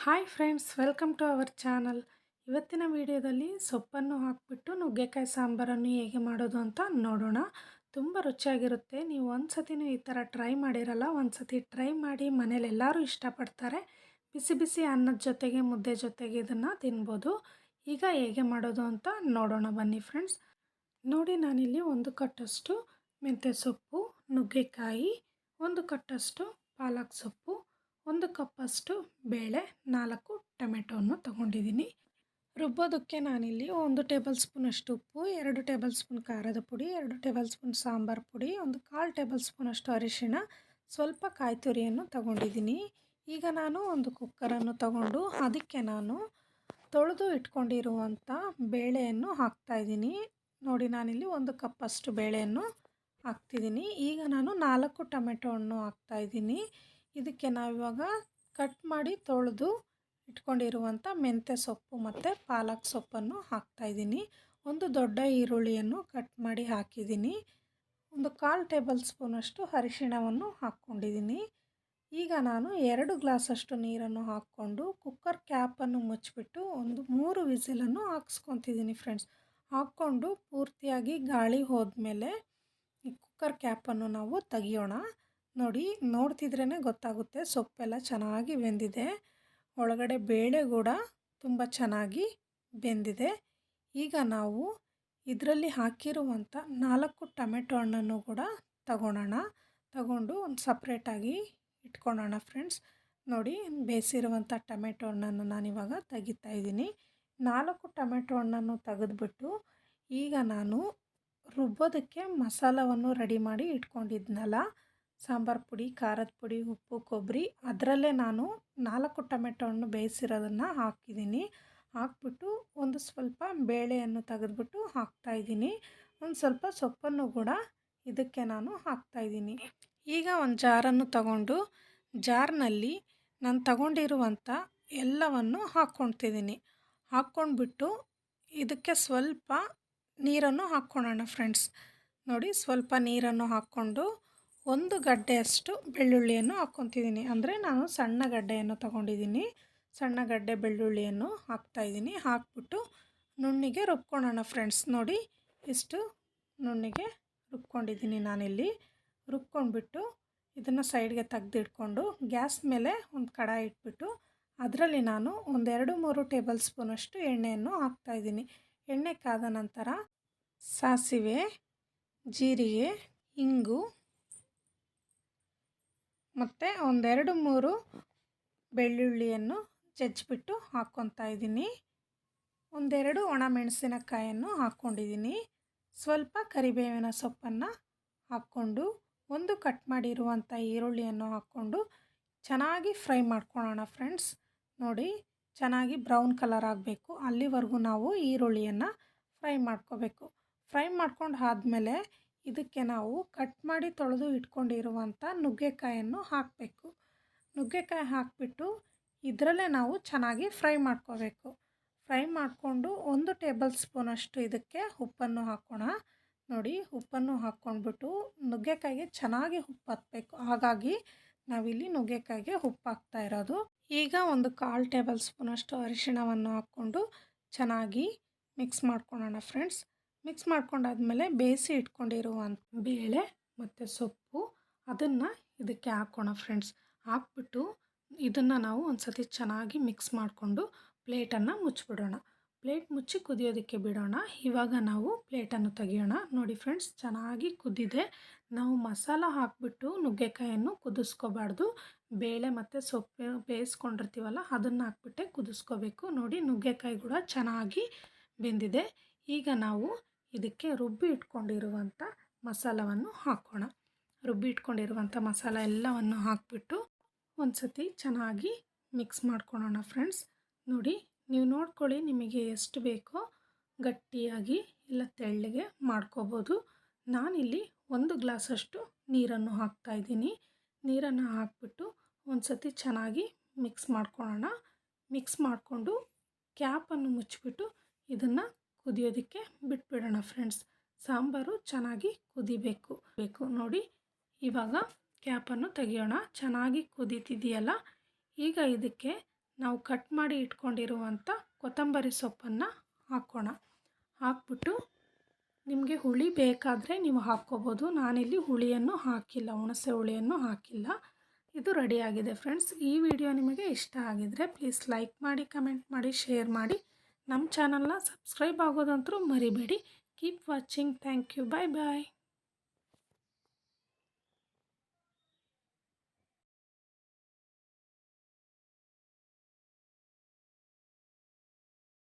Hi friends, welcome to our channel. ಇವತ್ತಿನ ವಿಡಿಯೋದಲ್ಲಿ ಸೊಪ್ಪನ್ನು ಹಾಕಿಬಿಟ್ಟು ನುಗ್ಗೆಕಾಯಿ ಸಾಂಬಾರನ್ನು ಹೇಗೆ ಮಾಡೋದು ಅಂತ ನೋಡೋಣ. ತುಂಬ ರುಚಿಯಾಗಿರುತ್ತೆ. ನೀವು ಒಂದು ಸತಿನೂ ಈ ಥರ ಟ್ರೈ ಮಾಡಿರಲ್ಲ, ಒಂದು ಸತಿ ಟ್ರೈ ಮಾಡಿ. ಮನೇಲಿ ಎಲ್ಲರೂ ಇಷ್ಟಪಡ್ತಾರೆ. ಬಿಸಿ ಬಿಸಿ ಅನ್ನದ ಜೊತೆಗೆ ಮುದ್ದೆ ಜೊತೆಗೆ ಇದನ್ನು ತಿನ್ಬೋದು. ಈಗ ಹೇಗೆ ಮಾಡೋದು ಅಂತ ನೋಡೋಣ ಬನ್ನಿ ಫ್ರೆಂಡ್ಸ್. ನೋಡಿ, ನಾನಿಲ್ಲಿ ಒಂದು ಕಟ್ಟಷ್ಟು ಮೆಂತ್ಯ ಸೊಪ್ಪು, ನುಗ್ಗೆಕಾಯಿ, ಒಂದು ಕಟ್ಟಷ್ಟು ಪಾಲಕ್ ಸೊಪ್ಪು, ಒಂದು ಕಪ್ಪಷ್ಟು ಬೇಳೆ, 4 ಟೊಮೆಟೊವನ್ನು ತೊಗೊಂಡಿದ್ದೀನಿ. ರುಬ್ಬೋದಕ್ಕೆ ನಾನಿಲ್ಲಿ 1 ಟೇಬಲ್ ಸ್ಪೂನಷ್ಟು ಉಪ್ಪು, 2 ಟೇಬಲ್ ಸ್ಪೂನ್ ಖಾರದ ಪುಡಿ, 2 ಟೇಬಲ್ ಸ್ಪೂನ್ ಸಾಂಬಾರು ಪುಡಿ, ಒಂದು 1/4 ಟೇಬಲ್ ಸ್ಪೂನಷ್ಟು ಅರಿಶಿಣ, ಸ್ವಲ್ಪ ಕಾಯಿ ತುರಿಯನ್ನು ತಗೊಂಡಿದ್ದೀನಿ. ಈಗ ನಾನು ಒಂದು ಕುಕ್ಕರನ್ನು ತಗೊಂಡು ಅದಕ್ಕೆ ನಾನು ತೊಳೆದು ಇಟ್ಕೊಂಡಿರುವಂಥ ಬೇಳೆಯನ್ನು ಹಾಕ್ತಾಯಿದ್ದೀನಿ. ನೋಡಿ, ನಾನಿಲ್ಲಿ 1 ಕಪ್ಪಷ್ಟು ಬೇಳೆಯನ್ನು ಹಾಕ್ತಿದ್ದೀನಿ. ಈಗ ನಾನು 4 ಟೊಮೆಟೊ ಹಾಕ್ತಾಯಿದ್ದೀನಿ. ಇದಕ್ಕೆ ನಾವಿವಾಗ ಕಟ್ ಮಾಡಿ ತೊಳೆದು ಇಟ್ಕೊಂಡಿರುವಂಥ ಮೆಂತ್ಯ ಸೊಪ್ಪು ಮತ್ತು ಪಾಲಕ್ ಸೊಪ್ಪನ್ನು ಹಾಕ್ತಾಯಿದ್ದೀನಿ. ಒಂದು ದೊಡ್ಡ ಈರುಳ್ಳಿಯನ್ನು ಕಟ್ ಮಾಡಿ ಹಾಕಿದ್ದೀನಿ. ಒಂದು 1/4 ಟೇಬಲ್ ಸ್ಪೂನಷ್ಟು ಅರಿಶಿಣವನ್ನು ಹಾಕ್ಕೊಂಡಿದ್ದೀನಿ. ಈಗ ನಾನು 2 ಗ್ಲಾಸಷ್ಟು ನೀರನ್ನು ಹಾಕ್ಕೊಂಡು ಕುಕ್ಕರ್ ಕ್ಯಾಪನ್ನು ಮುಚ್ಚಿಬಿಟ್ಟು ಒಂದು 3 ವಿಸಿಲನ್ನು ಹಾಕ್ಸ್ಕೊತಿದ್ದೀನಿ ಫ್ರೆಂಡ್ಸ್. ಹಾಕ್ಕೊಂಡು ಪೂರ್ತಿಯಾಗಿ ಗಾಳಿ ಹೋದ್ಮೇಲೆ ಈ ಕುಕ್ಕರ್ ಕ್ಯಾಪನ್ನು ನಾವು ತೆಗಿಯೋಣ. ನೋಡಿ, ನೋಡ್ತಿದ್ರೇ ಗೊತ್ತಾಗುತ್ತೆ ಸೊಪ್ಪೆಲ್ಲ ಚೆನ್ನಾಗಿ ಬೆಂದಿದೆ. ಒಳಗಡೆ ಬೇಳೆ ಕೂಡ ತುಂಬ ಚೆನ್ನಾಗಿ ಬೆಂದಿದೆ. ಈಗ ನಾವು ಇದರಲ್ಲಿ ಹಾಕಿರುವಂಥ 4 ಟೊಮೆಟೊ ಹಣ್ಣನ್ನು ಕೂಡ ತಗೊಂಡು ಒಂದು ಸಪ್ರೇಟಾಗಿ ಇಟ್ಕೊಳ್ಳೋಣ ಫ್ರೆಂಡ್ಸ್. ನೋಡಿ, ಬೇಯಿಸಿರುವಂಥ ಟೊಮೆಟೊ ಹಣ್ಣನ್ನು ನಾನಿವಾಗ ತೆಗಿತಾ ಇದ್ದೀನಿ. 4 ಟೊಮೆಟೊ ಹಣ್ಣನ್ನು ತೆಗೆದ್ಬಿಟ್ಟು ಈಗ ನಾನು ರುಬ್ಬೋದಕ್ಕೆ ಮಸಾಲವನ್ನು ರೆಡಿ ಮಾಡಿ ಇಟ್ಕೊಂಡಿದ್ನಲ್ಲ, ಸಾಂಬಾರು ಪುಡಿ, ಖಾರದ ಪುಡಿ, ಉಪ್ಪು, ಕೊಬ್ಬರಿ, ಅದರಲ್ಲೇ ನಾನು 4 ಟೊಮೆಟೊ ಹಣ್ಣು ಬೇಯಿಸಿರೋದನ್ನು ಹಾಕಿದ್ದೀನಿ. ಹಾಕ್ಬಿಟ್ಟು ಒಂದು ಸ್ವಲ್ಪ ಬೇಳೆಯನ್ನು ತೆಗೆದ್ಬಿಟ್ಟು ಹಾಕ್ತಾಯಿದ್ದೀನಿ. ಒಂದು ಸ್ವಲ್ಪ ಸೊಪ್ಪನ್ನು ಕೂಡ ಇದಕ್ಕೆ ನಾನು ಹಾಕ್ತಾಯಿದ್ದೀನಿ. ಈಗ ಒಂದು ಜಾರನ್ನು ತಗೊಂಡು ಜಾರ್ನಲ್ಲಿ ನಾನು ತಗೊಂಡಿರುವಂಥ ಎಲ್ಲವನ್ನು ಹಾಕ್ಕೊಳ್ತಿದ್ದೀನಿ. ಹಾಕ್ಕೊಂಡ್ಬಿಟ್ಟು ಇದಕ್ಕೆ ಸ್ವಲ್ಪ ನೀರನ್ನು ಹಾಕ್ಕೊಳ್ಳೋಣ ಫ್ರೆಂಡ್ಸ್. ನೋಡಿ, ಸ್ವಲ್ಪ ನೀರನ್ನು ಹಾಕ್ಕೊಂಡು ಒಂದು ಗಡ್ಡೆಯಷ್ಟು ಬೆಳ್ಳುಳ್ಳಿಯನ್ನು ಹಾಕ್ಕೊತಿದ್ದೀನಿ. ಅಂದರೆ ನಾನು ಸಣ್ಣ ಗಡ್ಡೆಯನ್ನು ತಗೊಂಡಿದ್ದೀನಿ. ಸಣ್ಣ ಗಡ್ಡೆ ಬೆಳ್ಳುಳ್ಳಿಯನ್ನು ಹಾಕ್ತಾಯಿದ್ದೀನಿ. ಹಾಕ್ಬಿಟ್ಟು ನುಣ್ಣಿಗೆ ರುಬ್ಕೊಳ್ಳೋಣ ಫ್ರೆಂಡ್ಸ್. ನೋಡಿ, ಇಷ್ಟು ನುಣ್ಣಿಗೆ ರುಬ್ಕೊಂಡಿದ್ದೀನಿ ನಾನಿಲ್ಲಿ. ರುಬ್ಕೊಂಡ್ಬಿಟ್ಟು ಇದನ್ನು ಸೈಡ್ಗೆ ತೆಗೆದಿಟ್ಕೊಂಡು ಗ್ಯಾಸ್ ಮೇಲೆ ಒಂದು ಕಡಾಯಿ ಇಟ್ಬಿಟ್ಟು ಅದರಲ್ಲಿ ನಾನು ಒಂದು 2-3 ಟೇಬಲ್ ಸ್ಪೂನಷ್ಟು ಎಣ್ಣೆಯನ್ನು ಹಾಕ್ತಾಯಿದ್ದೀನಿ. ಎಣ್ಣೆ ಕಾದ ನಂತರ ಸಾಸಿವೆ, ಜೀರಿಗೆ, ಇಂಗು ಮತ್ತು ಒಂದು 2-3 ಬೆಳ್ಳುಳ್ಳಿಯನ್ನು ಜಜ್ಜಿಬಿಟ್ಟು ಹಾಕ್ಕೊತಾ ಇದ್ದೀನಿ. 1-2 ಒಣಮೆಣಸಿನಕಾಯನ್ನು ಹಾಕ್ಕೊಂಡಿದ್ದೀನಿ. ಸ್ವಲ್ಪ ಕರಿಬೇವಿನ ಸೊಪ್ಪನ್ನು ಹಾಕ್ಕೊಂಡು ಒಂದು ಕಟ್ ಮಾಡಿರುವಂಥ ಈರುಳ್ಳಿಯನ್ನು ಹಾಕ್ಕೊಂಡು ಚೆನ್ನಾಗಿ ಫ್ರೈ ಮಾಡ್ಕೊಳ್ಳೋಣ ಫ್ರೆಂಡ್ಸ್. ನೋಡಿ, ಚೆನ್ನಾಗಿ ಬ್ರೌನ್ ಕಲರ್ ಆಗಬೇಕು. ಅಲ್ಲಿವರೆಗೂ ನಾವು ಈರುಳ್ಳಿಯನ್ನು ಫ್ರೈ ಮಾಡ್ಕೋಬೇಕು. ಫ್ರೈ ಮಾಡ್ಕೊಂಡು ಆದಮೇಲೆ ಇದಕ್ಕೆ ನಾವು ಕಟ್ ಮಾಡಿ ತೊಳೆದು ಇಟ್ಕೊಂಡಿರುವಂಥ ನುಗ್ಗೆಕಾಯನ್ನು ಹಾಕಬೇಕು. ನುಗ್ಗೆಕಾಯಿ ಹಾಕಿಬಿಟ್ಟು ಇದರಲ್ಲೇ ನಾವು ಚೆನ್ನಾಗಿ ಫ್ರೈ ಮಾಡ್ಕೋಬೇಕು. ಫ್ರೈ ಮಾಡಿಕೊಂಡು 1 ಟೇಬಲ್ ಸ್ಪೂನಷ್ಟು ಇದಕ್ಕೆ ಉಪ್ಪನ್ನು ಹಾಕೋಣ. ನೋಡಿ, ಉಪ್ಪನ್ನು ಹಾಕ್ಕೊಂಡ್ಬಿಟ್ಟು ನುಗ್ಗೆಕಾಯಿಗೆ ಚೆನ್ನಾಗಿ ಉಪ್ಪು ಹತ್ತಬೇಕು. ಹಾಗಾಗಿ ನಾವಿಲ್ಲಿ ನುಗ್ಗೆಕಾಯಿಗೆ ಉಪ್ಪು ಹಾಕ್ತಾ ಇರೋದು. ಈಗ ಒಂದು 1/4 ಟೇಬಲ್ ಸ್ಪೂನಷ್ಟು ಅರಿಶಿಣವನ್ನು ಹಾಕ್ಕೊಂಡು ಚೆನ್ನಾಗಿ ಮಿಕ್ಸ್ ಮಾಡ್ಕೊಳ್ಳೋಣ ಫ್ರೆಂಡ್ಸ್. ಮಿಕ್ಸ್ ಮಾಡ್ಕೊಂಡಾದ್ಮೇಲೆ ಬೇಯಿಸಿ ಇಟ್ಕೊಂಡಿರುವಂಥ ಬೇಳೆ ಮತ್ತು ಸೊಪ್ಪು ಅದನ್ನು ಇದಕ್ಕೆ ಹಾಕೋಣ ಫ್ರೆಂಡ್ಸ್. ಹಾಕ್ಬಿಟ್ಟು ಇದನ್ನು ನಾವು ಒಂದು ಸತಿ ಚೆನ್ನಾಗಿ ಮಿಕ್ಸ್ ಮಾಡಿಕೊಂಡು ಪ್ಲೇಟನ್ನು ಮುಚ್ಚಿಬಿಡೋಣ. ಪ್ಲೇಟ್ ಮುಚ್ಚಿ ಕುದಿಯೋದಕ್ಕೆ ಬಿಡೋಣ. ಇವಾಗ ನಾವು ಪ್ಲೇಟನ್ನು ತೆಗಿಯೋಣ. ನೋಡಿ ಫ್ರೆಂಡ್ಸ್, ಚೆನ್ನಾಗಿ ಕುದ್ದಿದೆ. ನಾವು ಮಸಾಲ ಹಾಕಿಬಿಟ್ಟು ನುಗ್ಗೆಕಾಯನ್ನು ಕುದಿಸ್ಕೋಬಾರ್ದು. ಬೇಳೆ ಮತ್ತು ಸೊಪ್ಪು ಬೇಯಿಸ್ಕೊಂಡಿರ್ತೀವಲ್ಲ ಅದನ್ನು ಹಾಕ್ಬಿಟ್ಟೆ ಕುದಿಸ್ಕೋಬೇಕು. ನೋಡಿ, ನುಗ್ಗೆಕಾಯಿ ಕೂಡ ಚೆನ್ನಾಗಿ ಬೆಂದಿದೆ. ಈಗ ನಾವು ಇದಕ್ಕೆ ರುಬ್ಬಿ ಇಟ್ಕೊಂಡಿರುವಂಥ ಮಸಾಲವನ್ನು ಹಾಕೋಣ. ರುಬ್ಬಿ ಇಟ್ಕೊಂಡಿರುವಂಥ ಮಸಾಲ ಎಲ್ಲವನ್ನು ಹಾಕಿಬಿಟ್ಟು ಒಂದು ಸತಿ ಚೆನ್ನಾಗಿ ಮಿಕ್ಸ್ ಮಾಡ್ಕೊಳ್ಳೋಣ ಫ್ರೆಂಡ್ಸ್. ನೋಡಿ, ನೀವು ನೋಡ್ಕೊಳ್ಳಿ, ನಿಮಗೆ ಎಷ್ಟು ಬೇಕೋ ಗಟ್ಟಿಯಾಗಿ ಇಲ್ಲ ತೆಳ್ಳಗೆ ಮಾಡ್ಕೋಬೋದು. ನಾನಿಲ್ಲಿ 1 ಗ್ಲಾಸಷ್ಟು ನೀರನ್ನು ಹಾಕ್ತಾಯಿದ್ದೀನಿ. ನೀರನ್ನು ಹಾಕ್ಬಿಟ್ಟು ಒಂದು ಸತಿ ಚೆನ್ನಾಗಿ ಮಿಕ್ಸ್ ಮಾಡ್ಕೊಳ್ಳೋಣ. ಮಿಕ್ಸ್ ಮಾಡಿಕೊಂಡು ಕ್ಯಾಪನ್ನು ಮುಚ್ಚಿಬಿಟ್ಟು ಇದನ್ನು ಕುದಿಯೋದಕ್ಕೆ ಬಿಟ್ಬಿಡೋಣ ಫ್ರೆಂಡ್ಸ್. ಸಾಂಬಾರು ಚೆನ್ನಾಗಿ ಕುದಿಬೇಕು. ನೋಡಿ, ಇವಾಗ ಕ್ಯಾಪನ್ನು ತೆಗಿಯೋಣ. ಚೆನ್ನಾಗಿ ಕುದೀತಿದೆಯಲ್ಲ, ಈಗ ಇದಕ್ಕೆ ನಾವು ಕಟ್ ಮಾಡಿ ಇಟ್ಕೊಂಡಿರುವಂಥ ಕೊತ್ತಂಬರಿ ಸೊಪ್ಪನ್ನು ಹಾಕೋಣ. ಹಾಕ್ಬಿಟ್ಟು ನಿಮಗೆ ಹುಳಿ ಬೇಕಾದರೆ ನೀವು ಹಾಕ್ಕೋಬೋದು. ನಾನಿಲ್ಲಿ ಹುಳಿಯನ್ನು ಹಾಕಿಲ್ಲ, ಹುಣಸೆ ಹುಳಿಯನ್ನು ಹಾಕಿಲ್ಲ. ಇದು ರೆಡಿಯಾಗಿದೆ ಫ್ರೆಂಡ್ಸ್. ಈ ವಿಡಿಯೋ ನಿಮಗೆ ಇಷ್ಟ ಆಗಿದರೆ ಪ್ಲೀಸ್ ಲೈಕ್ ಮಾಡಿ, ಕಮೆಂಟ್ ಮಾಡಿ, ಶೇರ್ ಮಾಡಿ. ನಮ್ಮ ಚಾನಲ್ನ ಸಬ್ಸ್ಕ್ರೈಬ್ ಆಗೋದಂತೂ ಮರಿಬೇಡಿ. Keep watching. Thank you. Bye bye.